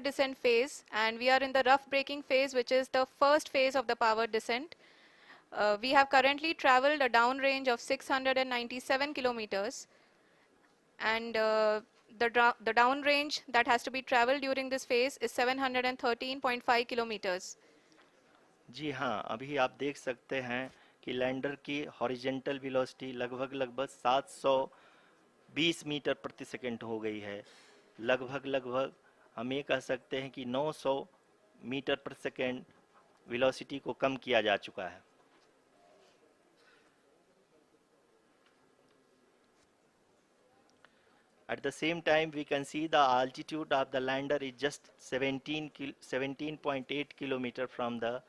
descent phase, and we are in the rough braking phase, which is the first phase of the powered descent. We have currently traveled a downrange of 697 kilometers, and the downrange that has to be traveled during this phase is 713.5 kilometers. जी हाँ, अभी आप देख सकते हैं कि lander की horizontal velocity लगभग 720 metre प्रति सेकंड हो गई है। लगभग हम ये कह सकते हैं कि 900 मीटर प्रति सेकंड वेलोसिटी को कम किया जा चुका है। At the same time, we can see the altitude of the lander is just 17.8 kilometer from the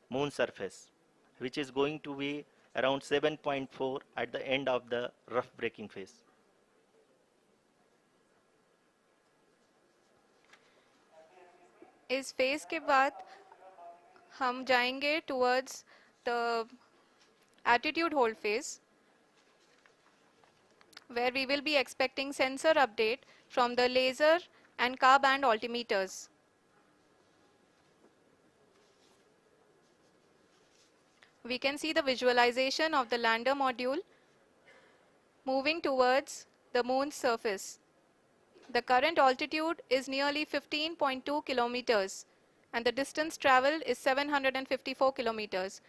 moon surface, which is going to be around 7.4 at the end of the rough braking phase. इस phase के बाद हम जाएंगे towards the attitude hold phase, where we will be expecting sensor update from the laser and car band altimeters. We can see the visualization of the lander module moving towards the moon's surface. The current altitude is nearly 15.2 kilometers, and the distance traveled is 754 kilometers.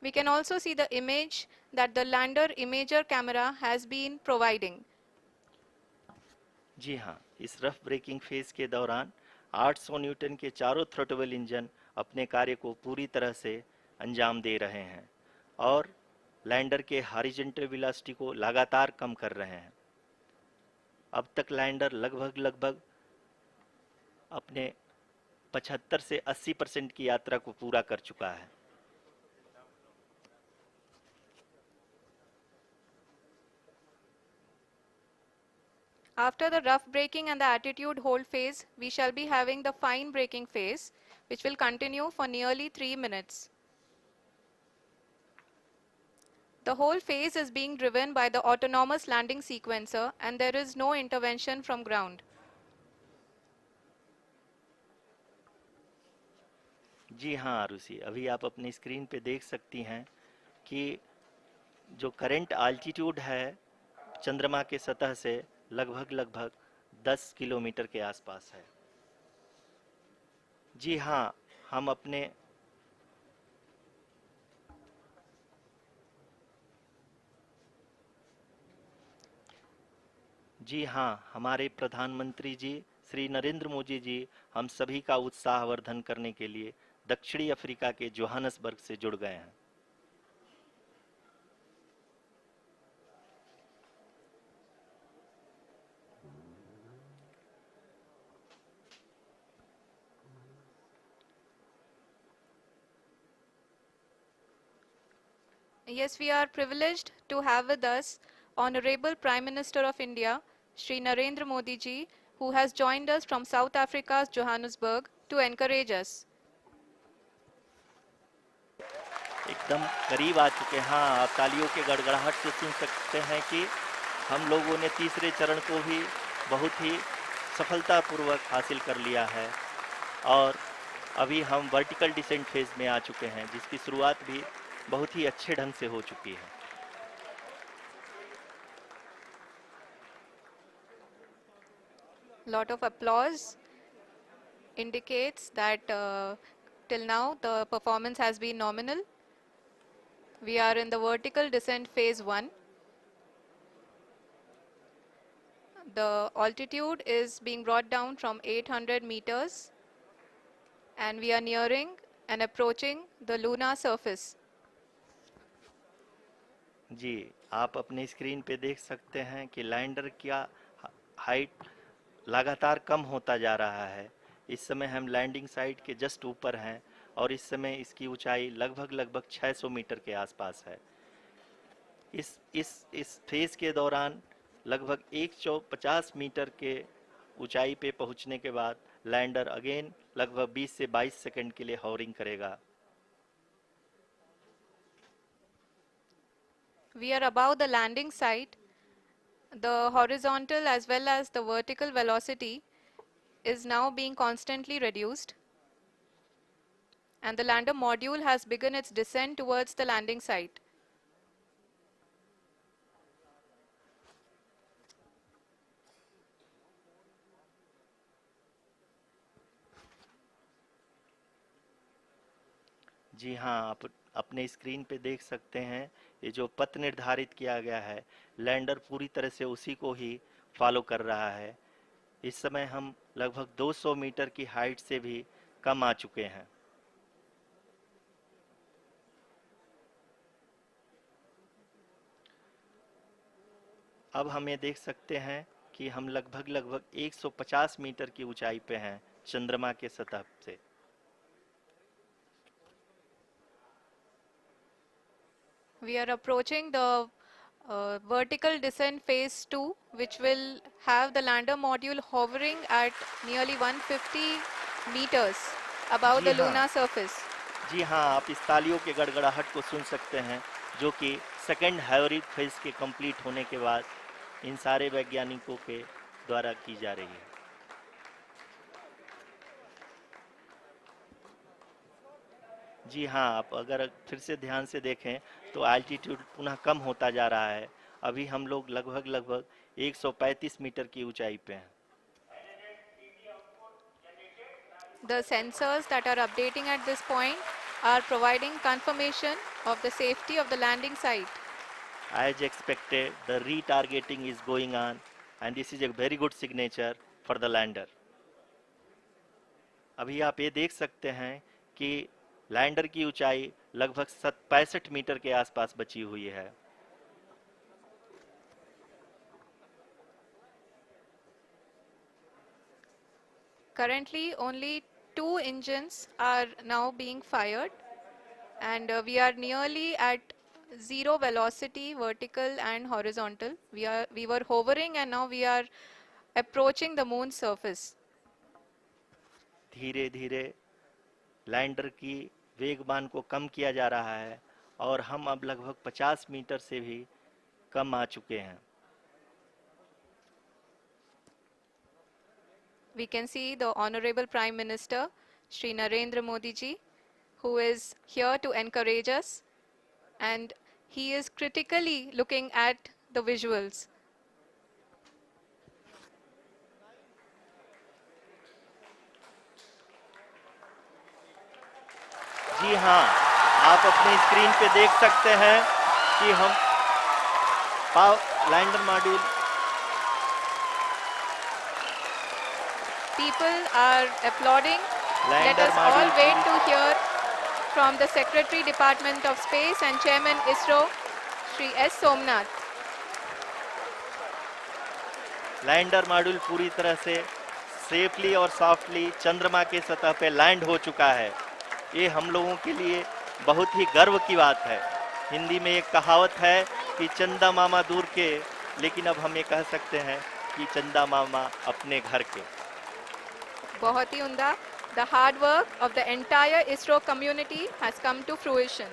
We can also see the image that the lander imager camera has been providing. जी हाँ, इस rough breaking phase के दौरान 800 Newton के चारों throttle engine अपने कार्य को पूरी तरह से अंजाम दे रहे हैं और लैंडर के हॉरिजॉन्टल वेलोसिटी को लगातार कम कर रहे हैं। अब तक लैंडर लगभग अपने 75 से 80% की यात्रा को पूरा कर चुका है। After the rough braking and the attitude hold phase, we shall be having the fine braking phase, which will continue for nearly 3 minutes. The whole phase is being driven by the autonomous landing sequencer, and there is no intervention from ground. जी हाँ आरुषि, अभी आप अपनी screen पे देख सकती हैं कि जो करंट आल्टीट्यूड है चंद्रमा के सतह से लगभग 10 किलोमीटर के आसपास है। जी हाँ, हम अपने जी हाँ, हमारे प्रधानमंत्री जी श्री नरेंद्र मोदी जी हम सभी का उत्साहवर्धन करने के लिए दक्षिणी अफ्रीका के जोहानसबर्ग से जुड़ गए हैं। Yes, we are privileged to have with us Honorable Prime Minister of India, Shri Narendra Modi ji, who has joined us from South Africa's Johannesburg to encourage us. एकदम करीब आ चुके हैं। हाँ, आप तालियों के गड़गड़ाहट से सुन सकते हैं कि हम लोगों ने तीसरे चरण को भी बहुत ही सफलतापूर्वक हासिल कर लिया है और अभी हम वर्टिकल डिसेंट फेज में आ चुके हैं, जिसकी शुरुआत भी बहुत ही अच्छे ढंग से हो चुकी है। Lot of applause indicates that till now the performance has been nominal. We are in the vertical descent phase 1. The altitude is being brought down from 800 meters, and we are nearing and approaching the lunar surface. जी, आप अपने screen पे देख सकते हैं कि lander का height लगातार कम होता जा रहा है। इस समय हम लैंडिंग साइट के जस्ट ऊपर हैं और इस समय इसकी ऊंचाई लगभग 600 मीटर के आसपास है। इस फेज के दौरान लगभग 150 मीटर के ऊंचाई पे पहुंचने के बाद लैंडर अगेन लगभग 20 से 22 सेकंड के लिए हॉवरिंग करेगा। We are above the landing site. The horizontal as well as the vertical velocity is now being constantly reduced, and the lander module has begun its descent towards the landing site. जी हाँ, आप अपने screen पे देख सकते हैं ये जो पथ निर्धारित किया गया है, लैंडर पूरी तरह से उसी को ही फॉलो कर रहा है। इस समय हम लगभग 200 मीटर की हाइट से भी कम आ चुके हैं। अब हम ये देख सकते हैं कि हम लगभग 150 मीटर की ऊंचाई पे हैं चंद्रमा के सतह से। We are approaching the vertical descent phase 2, which will have the lander module hovering at nearly 150 meters above ji the हाँ, lunar surface. जी हाँ, आप इस तालियों के गड़गड़ाहट को सुन सकते हैं जो कि सेकंड हैवरिक फेज के कंप्लीट होने के बाद इन सारे वैज्ञानिकों के द्वारा की जा रही है। जी हाँ, आप अगर फिर से ध्यान से देखें तो एल्टीट्यूड पुनः कम होता जा रहा है। अभी हम लोग लगभग 135 मीटर की ऊंचाई पे हैं। The sensors that are updating at this point are providing confirmation of the safety of the landing site. As expected, the retargeting is going on and this is a very good signature for the lander. अभी आप ये देख सकते हैं कि lander की ऊंचाई लगभग 65 मीटर के आसपास बची हुई है। Currently, only 2 engines are now being fired, and we are nearly at zero velocity, vertical and horizontal. We were hovering, and now we are approaching the moon's surface. धीरे धीरे लैंडर की वेगमान को कम किया जा रहा है और हम अब लगभग 50 मीटर से भी कम आ चुके हैं। We can see the Honorable Prime Minister, Shri Narendra Modi ji, who is here to encourage us, and he is critically looking at the visuals. जी हाँ, आप अपने स्क्रीन पे देख सकते हैं कि हम lander module People are applauding. Let lander us all module wait to hear from the Secretary Department of Space and Chairman ISRO, Shri S. Somnath. Lander module पूरी तरह से सेफली और सॉफ्टली चंद्रमा के सतह पे लैंड हो चुका है। ये हम लोगों के लिए बहुत ही गर्व की बात है। हिंदी में एक कहावत है कि चंदा मामा दूर के, लेकिन अब हम ये कह सकते हैं कि चंदा मामा अपने घर के। बहुत ही उम्दा. The hard work of the entire ISRO community has come to fruition.